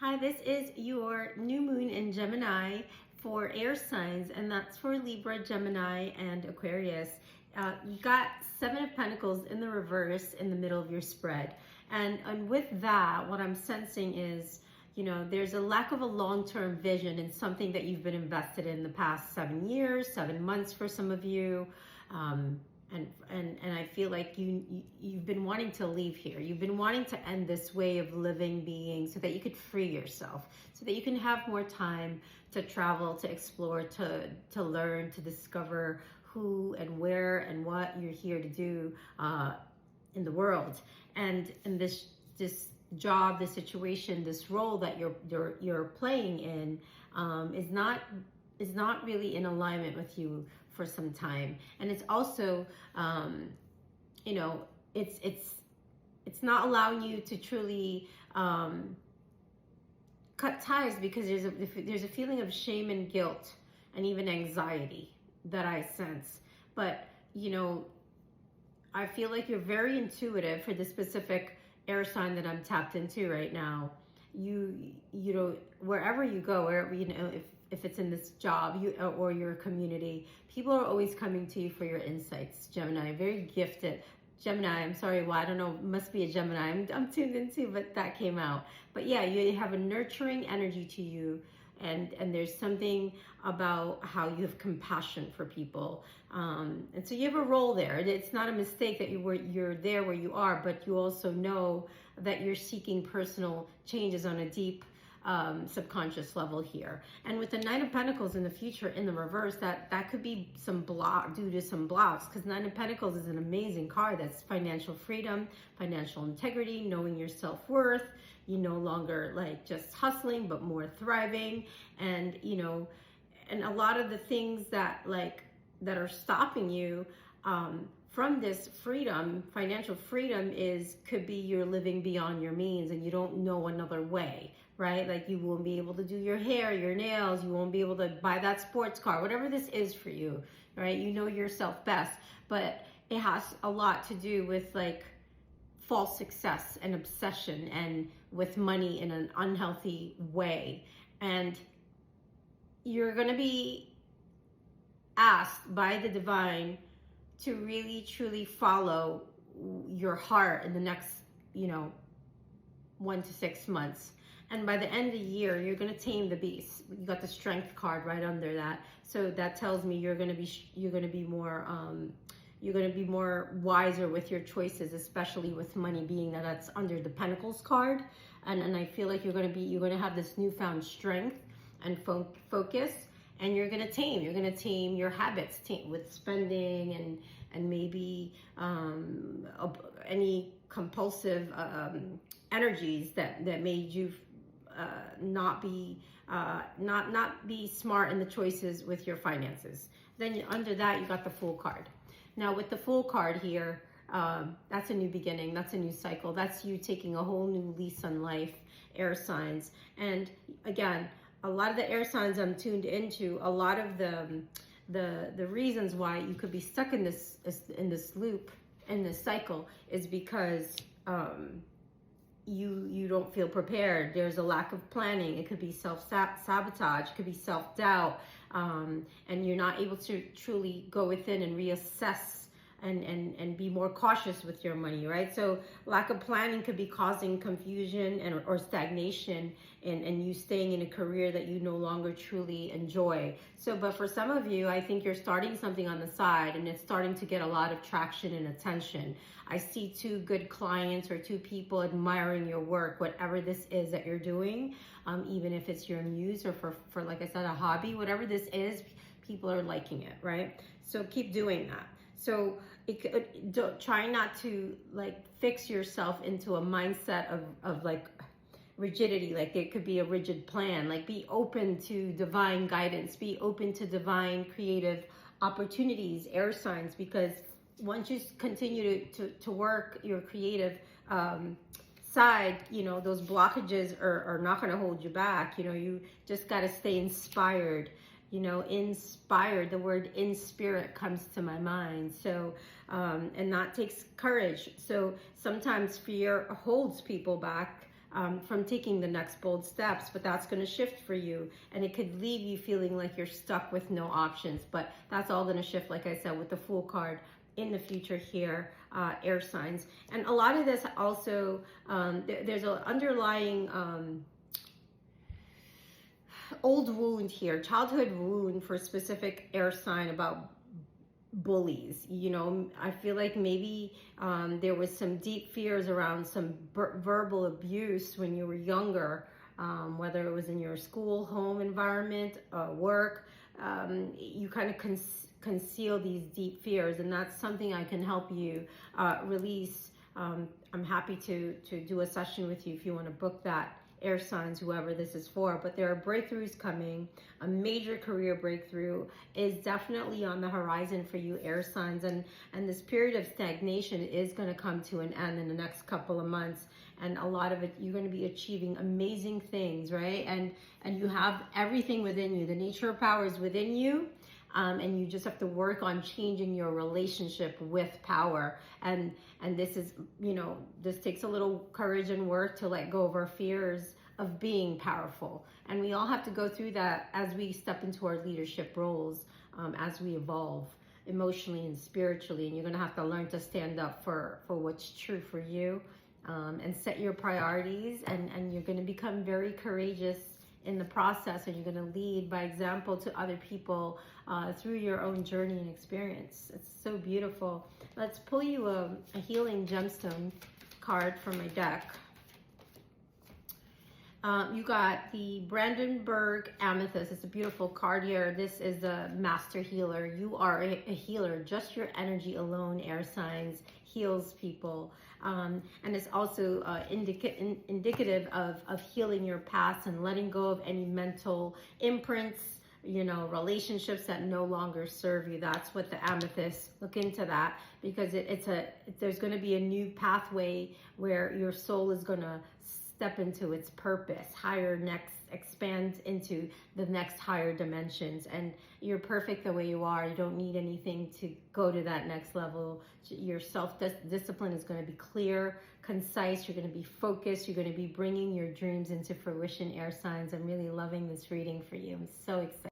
Hi, this is your new moon in Gemini for air signs, and that's for Libra, Gemini, and Aquarius. You got Seven of Pentacles in the reverse in the middle of your spread. And with that, what I'm sensing is, there's a lack of a long-term vision in something that you've been invested in the past 7 years, 7 months for some of you. And I feel like you've been wanting to leave here. You've been wanting to end this way of living, being, so that you could free yourself, so that you can have more time to travel, to explore, to learn, to discover who and where and what you're here to do in the world. And this job, this situation, this role that you're playing in is not really in alignment with you for some time. And it's also it's not allowing you to truly cut ties, because there's a feeling of shame and guilt and even anxiety that I sense. But I feel like you're very intuitive for the specific air sign that I'm tapped into right now. Wherever you go, wherever, if it's in this job or your community, people are always coming to you for your insights. Gemini, very gifted. Gemini, I'm sorry, well, I don't know, must be a Gemini. I'm tuned into, but that came out. But yeah, you have a nurturing energy to you, and there's something about how you have compassion for people. And so you have a role there. It's not a mistake that you're there where you are, but you also know that you're seeking personal changes on a deep subconscious level here. And with the Nine of Pentacles in the future in the reverse, that could be due to some blocks, because Nine of Pentacles is an amazing card. That's financial freedom, financial integrity, knowing your self-worth. You no longer like just hustling, but more thriving. And and a lot of the things that are stopping you from this freedom, financial freedom, could be you're living beyond your means and you don't know another way, right? Like you won't be able to do your hair, your nails, you won't be able to buy that sports car, whatever this is for you, right? You know yourself best, but it has a lot to do with false success and obsession and with money in an unhealthy way. And you're going to be asked by the divine to really truly follow your heart in the next 1 to 6 months. And by the end of the year, you're going to tame the beast. You got the Strength card right under that, so that tells me you're going to be more wiser with your choices, especially with money, being that that's under the Pentacles card. And I feel like you're going to have this newfound strength and focus. And you're going to tame your habits, with spending and maybe any compulsive energies that made you not be smart in the choices with your finances. Then under that, you got the Fool card. Now with the Fool card here, that's a new beginning, that's a new cycle, that's you taking a whole new lease on life, air signs. And again, a lot of the air signs I'm tuned into, a lot of the reasons why you could be stuck in this loop, in this cycle, is because you don't feel prepared. There's a lack of planning. It could be self-sabotage. It could be self-doubt. And you're not able to truly go within and reassess and be more cautious with your money, right? So lack of planning could be causing confusion or stagnation and you staying in a career that you no longer truly enjoy. So, but for some of you, I think you're starting something on the side and it's starting to get a lot of traction and attention. I see 2 good clients or 2 people admiring your work, whatever this is that you're doing, even if it's your muse or for like I said, a hobby, whatever this is, people are liking it, right? So keep doing that. So try not to fix yourself into a mindset of rigidity. Like it could be a rigid plan. Be open to divine guidance. Be open to divine creative opportunities, air signs, because once you continue to work your creative side, those blockages are not going to hold you back. You just got to stay inspired. Inspired, the word in spirit comes to my mind. So, and that takes courage. So sometimes fear holds people back from taking the next bold steps, but that's going to shift for you, and it could leave you feeling like you're stuck with no options. But that's all going to shift, like I said, with the Fool card in the future here, air signs. And a lot of this also, there's an underlying old wound here, childhood wound for a specific air sign about bullies. You know, I feel like maybe there was some deep fears around some verbal abuse when you were younger, whether it was in your school, home environment, work. You kind of conceal these deep fears, and that's something I can help you release. I'm happy to do a session with you if you want to book that, air signs, whoever this is for. But there are breakthroughs coming. A major career breakthrough is definitely on the horizon for you, air signs, and this period of stagnation is going to come to an end in the next couple of months. And a lot of it, you're going to be achieving amazing things, right? And you have everything within you. The nature of power is within you. And you just have to work on changing your relationship with power. And this is, you know, this takes a little courage and work to let go of our fears of being powerful. And we all have to go through that as we step into our leadership roles, as we evolve emotionally and spiritually. And you're going to have to learn to stand up for what's true for you, and set your priorities. And you're going to become very courageous in the process, and you're going to lead by example to other people through your own journey and experience. It's so beautiful. Let's pull you a healing gemstone card from my deck. You got the Brandenburg Amethyst. It's a beautiful card here. This is a master healer. You are a healer. Just your energy alone, air signs, heals people. And it's also indicative of healing your past and letting go of any mental imprints, you know, relationships that no longer serve you. That's what the amethyst, look into that, because there's going to be a new pathway where your soul is going to step into its purpose, expand into the next higher dimensions. And you're perfect the way you are. You don't need anything to go to that next level. Your self-discipline is going to be clear, concise. You're going to be focused. You're going to be bringing your dreams into fruition, air signs. I'm really loving this reading for you. I'm so excited.